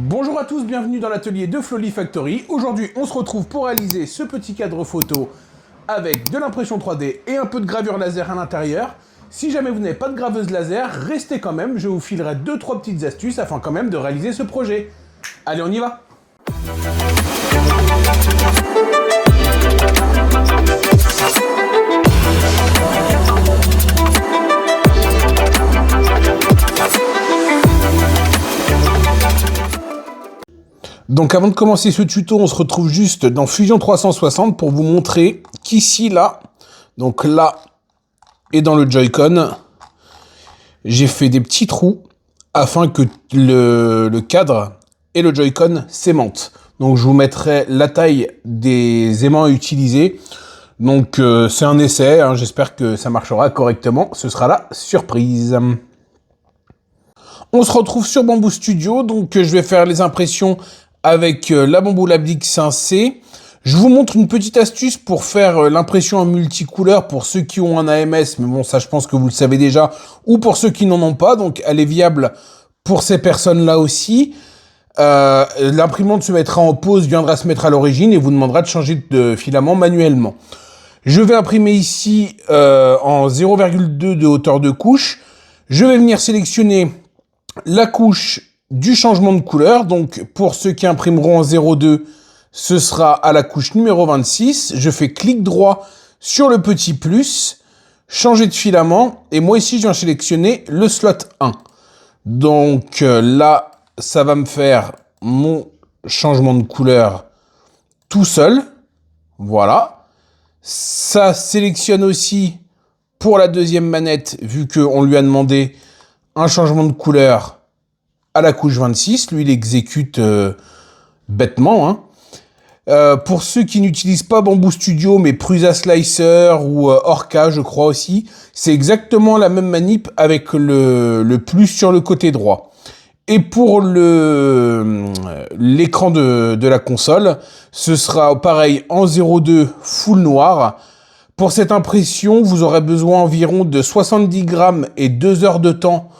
Bonjour à tous, bienvenue dans l'atelier de Flowly Factory. Aujourd'hui, on se retrouve pour réaliser ce petit cadre photo avec de l'impression 3D et un peu de gravure laser à l'intérieur. Si jamais vous n'avez pas de graveuse laser, restez quand même, je vous filerai 2-3 petites astuces afin quand même de réaliser ce projet. Allez, on y va! Donc avant de commencer ce tuto, on se retrouve juste dans Fusion 360 pour vous montrer qu'ici, là, donc là et dans le Joy-Con, j'ai fait des petits trous afin que le cadre et le Joy-Con s'aimantent. Donc je vous mettrai la taille des aimants à utiliser. Donc c'est un essai, hein, j'espère que ça marchera correctement. Ce sera la surprise. On se retrouve sur Bamboo Studio, donc je vais faire les impressions avec la Bambu Lab X1C. Je vous montre une petite astuce pour faire l'impression en multicouleur pour ceux qui ont un AMS, mais bon, ça je pense que vous le savez déjà, ou pour ceux qui n'en ont pas, donc elle est viable pour ces personnes-là aussi. L'imprimante se mettra en pause, viendra se mettre à l'origine et vous demandera de changer de filament manuellement. Je vais imprimer ici en 0,2 de hauteur de couche. Je vais venir sélectionner la couche du changement de couleur. Donc, pour ceux qui imprimeront en 0,2, ce sera à la couche numéro 26. Je fais clic droit sur le petit plus, changer de filament. Et moi, ici, je viens sélectionner le slot 1. Donc, là, ça va me faire mon changement de couleur tout seul. Voilà. Ça sélectionne aussi pour la deuxième manette, vu qu'on lui a demandé un changement de couleur à la couche 26. Lui, il exécute bêtement. Pour ceux qui n'utilisent pas Bamboo Studio, mais Prusa Slicer ou Orca, je crois aussi, c'est exactement la même manip avec le plus sur le côté droit. Et pour l'écran de la console, ce sera pareil en 0,2 full noir. Pour cette impression, vous aurez besoin environ de 70 grammes et 2 heures de temps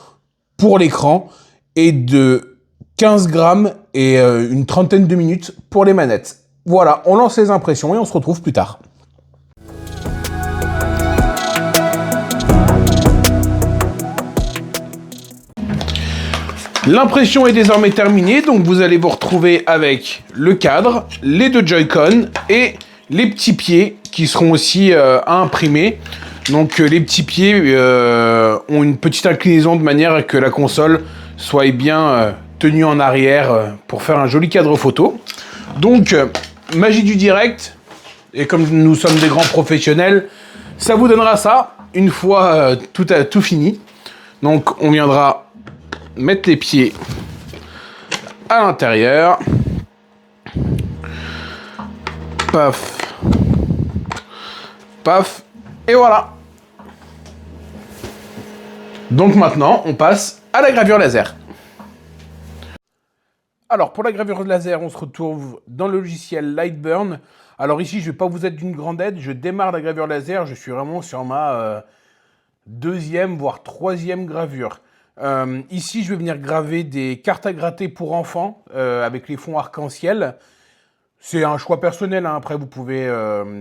pour l'écran et de 15 grammes et une trentaine de minutes pour les manettes. Voilà, on lance les impressions et on se retrouve plus tard. L'impression est désormais terminée, donc vous allez vous retrouver avec le cadre, les deux Joy-Con et les petits pieds qui seront aussi à imprimer. Donc les petits pieds ont une petite inclinaison de manière à que la console soit bien tenue en arrière pour faire un joli cadre photo. Donc magie du direct, et comme nous sommes des grands professionnels, ça vous donnera ça une fois tout fini. Donc on viendra mettre les pieds à l'intérieur. Paf. Paf. Et voilà. Donc maintenant, on passe à la gravure laser. Alors, pour la gravure laser, on se retrouve dans le logiciel Lightburn. Alors ici, je ne vais pas vous être d'une grande aide. Je démarre la gravure laser. Je suis vraiment sur ma deuxième, voire troisième gravure. Ici, je vais venir graver des cartes à gratter pour enfants avec les fonds arc-en-ciel. C'est un choix personnel, hein. Après, vous pouvez,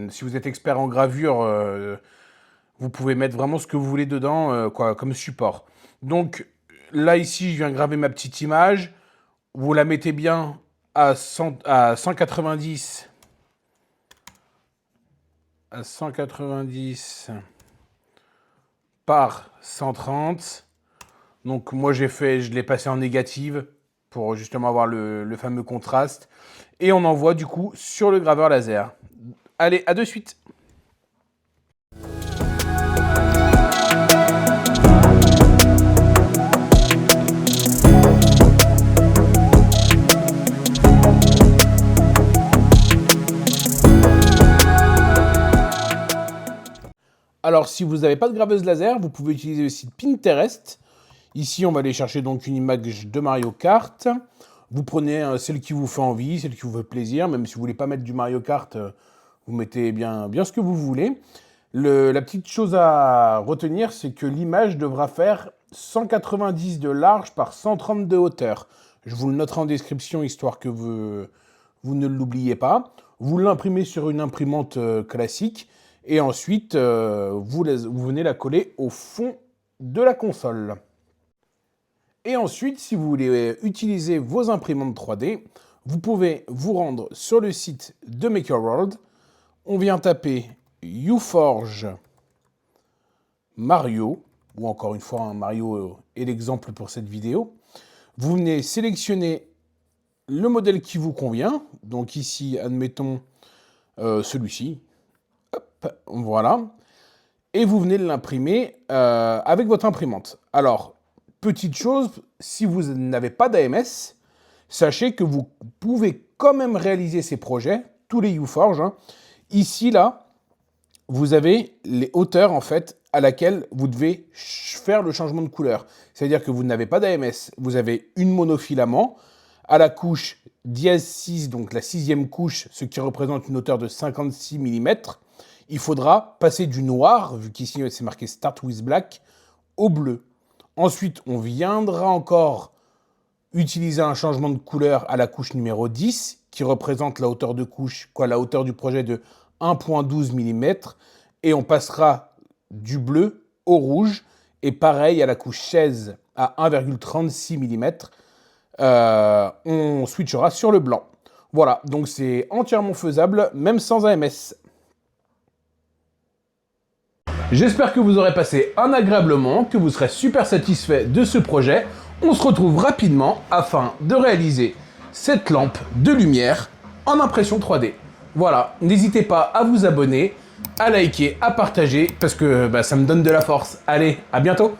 si vous êtes expert en gravure, vous pouvez mettre vraiment ce que vous voulez dedans comme support. Donc là, ici, je viens graver ma petite image. Vous la mettez bien à 190 par 130. Donc moi je l'ai passé en négative pour justement avoir le fameux contraste. Et on envoie du coup sur le graveur laser. Allez, à de suite. Alors si vous n'avez pas de graveuse laser, vous pouvez utiliser le site Pinterest. Ici, on va aller chercher donc une image de Mario Kart. Vous prenez celle qui vous fait envie, celle qui vous fait plaisir. Même si vous ne voulez pas mettre du Mario Kart, vous mettez bien ce que vous voulez. La petite chose à retenir, c'est que l'image devra faire 190 de large par 130 de hauteur. Je vous le noterai en description, histoire que vous ne l'oubliez pas. Vous l'imprimez sur une imprimante classique, et ensuite, vous venez la coller au fond de la console. Et ensuite, si vous voulez utiliser vos imprimantes 3D, vous pouvez vous rendre sur le site de MakerWorld. On vient taper UForge Mario, ou encore une fois, hein, Mario est l'exemple pour cette vidéo. Vous venez sélectionner le modèle qui vous convient. Donc ici, admettons celui-ci. Voilà. Et vous venez l'imprimer avec votre imprimante. Alors, petite chose, si vous n'avez pas d'AMS, sachez que vous pouvez quand même réaliser ces projets, tous les UForge. Hein. Ici, là, vous avez les hauteurs, en fait, à laquelle vous devez faire le changement de couleur. C'est-à-dire que vous n'avez pas d'AMS, vous avez une monofilament à la couche dièse 6, donc la 6e couche, ce qui représente une hauteur de 56 mm. Il faudra passer du noir, vu qu'ici c'est marqué Start with Black, au bleu. Ensuite, on viendra encore utiliser un changement de couleur à la couche numéro 10, qui représente la hauteur de couche, la hauteur du projet de 1,12 mm, et on passera du bleu au rouge, et pareil à la couche 16 à 1,36 mm, on switchera sur le blanc. Voilà, donc c'est entièrement faisable, même sans AMS. J'espère que vous aurez passé un agréable moment, que vous serez super satisfait de ce projet. On se retrouve rapidement afin de réaliser cette lampe de lumière en impression 3D. Voilà, n'hésitez pas à vous abonner, à liker, à partager, parce que ça me donne de la force. Allez, à bientôt!